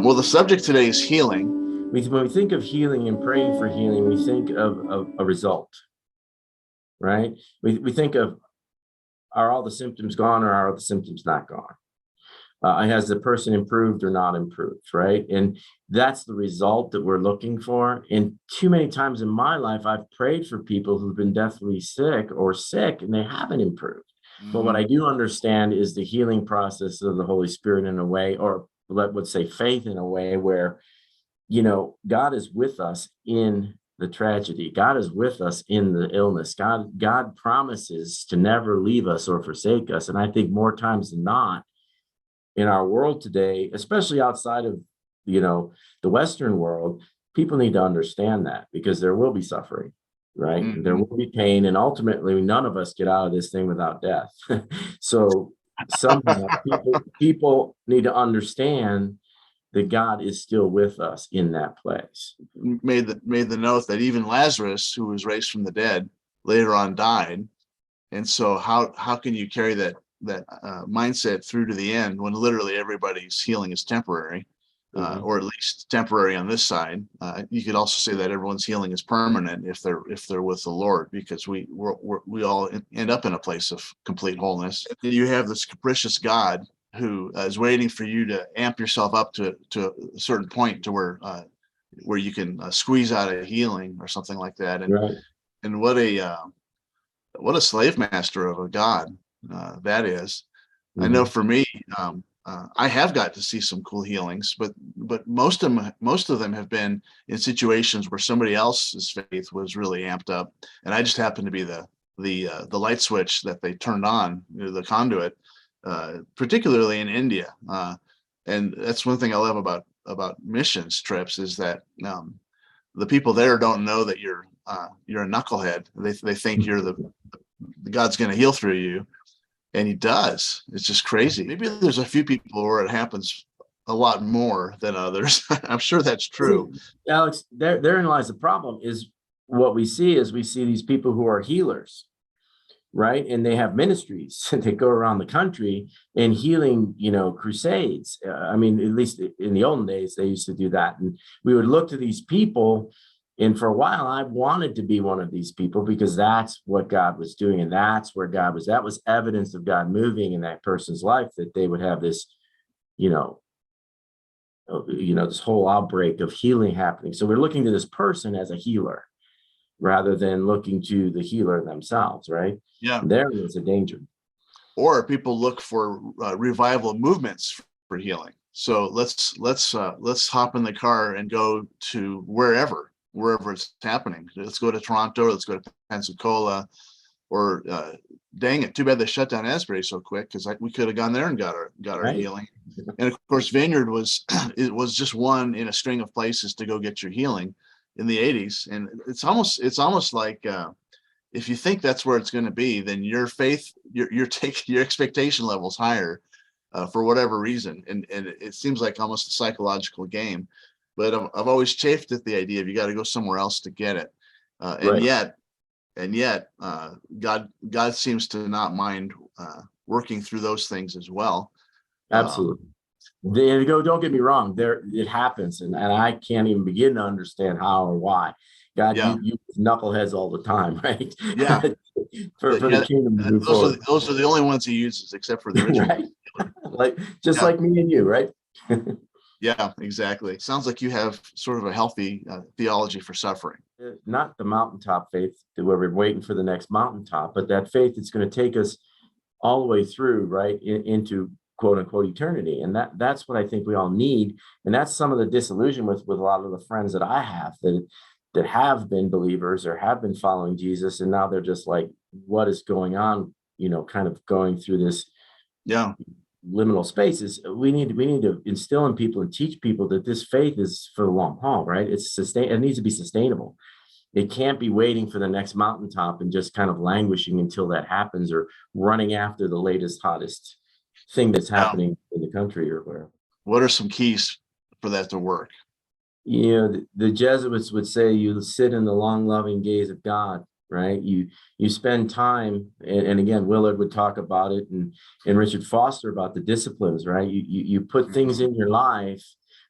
Well, the subject today is healing. When we think of healing and praying for healing, we think of a result, right? We think of, are all the symptoms gone or are the symptoms not gone? Has the person improved or not improved, right? And that's the result that we're looking for. And too many times in my life, I've prayed for people who've been deathly sick and they haven't improved. But what I do understand is the healing process of the Holy Spirit in a way, or let's say faith in a way where, God is with us in the tragedy. God is with us in the illness. God promises to never leave us or forsake us. And I think more times than not in our world today, especially outside of, the Western world, people need to understand that because there will be suffering, right? Mm-hmm. There will be pain. And ultimately, none of us get out of this thing without death. So somehow people need to understand that God is still with us in that place. Made the note that even Lazarus, who was raised from the dead, later on died. And so how can you carry that mindset through to the end when literally everybody's healing is temporary, or at least temporary on this side? You could also say that everyone's healing is permanent if they're with the Lord, because we all end up in a place of complete wholeness. You have this capricious God who is waiting for you to amp yourself up to a certain point to where you can squeeze out a healing or something like that. And right. And what a slave master of a God that is. Mm-hmm. I know for me, I have got to see some cool healings, but most of them have been in situations where somebody else's faith was really amped up, and I just happened to be the light switch that they turned on, the conduit. Particularly in India, and that's one thing I love about missions trips is that the people there don't know that you're a knucklehead. They think you're the God's going to heal through you, and He does. It's just crazy. Maybe there's a few people where it happens a lot more than others. I'm sure that's true. Alex, therein lies the problem. Is what we see these people who are healers. Right. And they have ministries they go around the country and healing, crusades. I mean, at least in the olden days, they used to do that. And we would look to these people. And for a while, I wanted to be one of these people because that's what God was doing. And that's where God was. That was evidence of God moving in that person's life, that they would have this, this whole outbreak of healing happening. So we're looking to this person as a healer, rather than looking to the healer themselves, right? Yeah. There is a danger. Or people look for revival movements for healing. So let's hop in the car and go to wherever it's happening. Let's go to Toronto. Let's go to Pensacola. Or dang it, too bad they shut down Asbury so quick, because we could have gone there and got our right. healing. And of course, Vineyard was just one in a string of places to go get your healing in the 80s. And it's almost like if you think that's where it's going to be, then your faith, your expectation level's higher for whatever reason. And it seems like almost a psychological game. But I've always chafed at the idea of you got to go somewhere else to get it. And yet God seems to not mind working through those things as well. Absolutely. Don't get me wrong, it happens, and I can't even begin to understand how or why. God, you knuckleheads all the time, right? Yeah. for the kingdom to move forward. Those are the only ones He uses, except for the original. Right? like me and you, right? Yeah, exactly. Sounds like you have sort of a healthy theology for suffering. Not the mountaintop faith where we're waiting for the next mountaintop, but that faith that's going to take us all the way through, right, into quote unquote eternity. And that's what I think we all need. And that's some of the disillusion with a lot of the friends that I have that have been believers or have been following Jesus. And now they're just like, what is going on? Kind of going through this liminal spaces. We need to instill in people and teach people that this faith is for the long haul, right? It needs to be sustainable. It can't be waiting for the next mountaintop and just kind of languishing until that happens, or running after the latest, hottest thing that's happening in the country or wherever. What are some keys for that to work? The Jesuits would say you sit in the long, loving gaze of God, right? You spend time, and again, Willard would talk about it, and Richard Foster about the disciplines, right? You put things in your life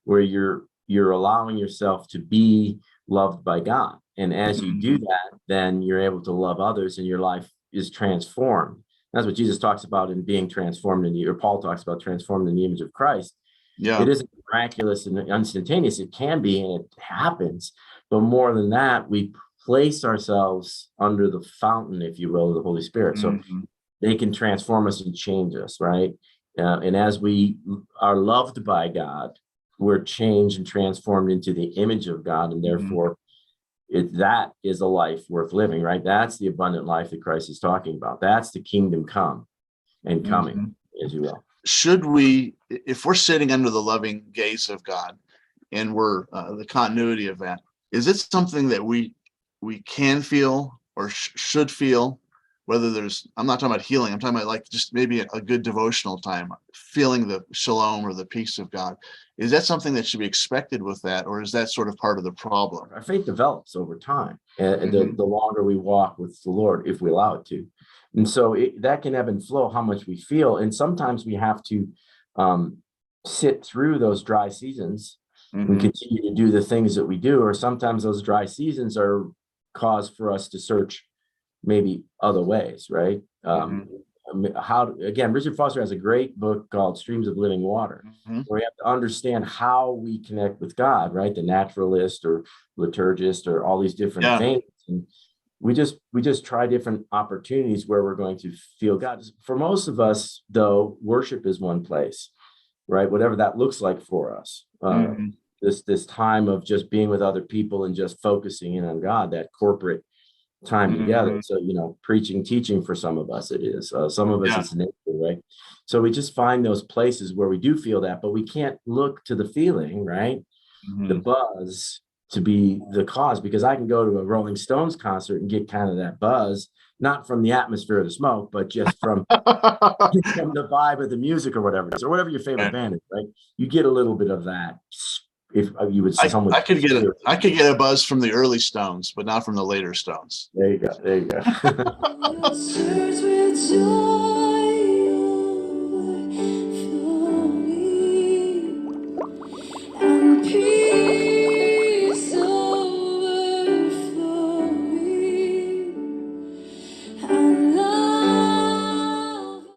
where you're allowing yourself to be loved by God. And as you do that, then you're able to love others and your life is transformed. That's what Jesus talks about in being transformed or Paul talks about transformed in the image of Christ. Yeah. It isn't miraculous and instantaneous. It can be, and it happens. But more than that, we place ourselves under the fountain, if you will, of the Holy Spirit. So they can transform us and change us, right? And as we are loved by God, we're changed and transformed into the image of God. And therefore, that is a life worth living, right? That's the abundant life that Christ is talking about. That's the kingdom come and coming, as you will. Should we, if we're sitting under the loving gaze of God and we're the continuity of that, is it something that we can feel or should feel? Whether I'm not talking about healing, I'm talking about like just maybe a good devotional time, feeling the shalom or the peace of God. Is that something that should be expected with that, or is that sort of part of the problem? Our faith develops over time, and the longer we walk with the Lord, if we allow it to. And so that can ebb and flow how much we feel. And sometimes we have to sit through those dry seasons and continue to do the things that we do, or sometimes those dry seasons are cause for us to search maybe other ways, right? Richard Foster has a great book called Streams of Living Water, where we have to understand how we connect with God, right? The naturalist or liturgist or all these different things. And we just try different opportunities where we're going to feel God. For most of us, though, worship is one place, right? Whatever that looks like for us. This time of just being with other people and just focusing in on God, that corporate time together. So, preaching, teaching for some of us, it is. Some of us, it's nature, right? So we just find those places where we do feel that, but we can't look to the feeling, right? The buzz to be the cause, because I can go to a Rolling Stones concert and get kind of that buzz, not from the atmosphere of the smoke, but just from the vibe of the music or whatever it is, or whatever your favorite band is, right? You get a little bit of that. If you would say I could get a buzz from the early Stones, but not from the later Stones. There you go.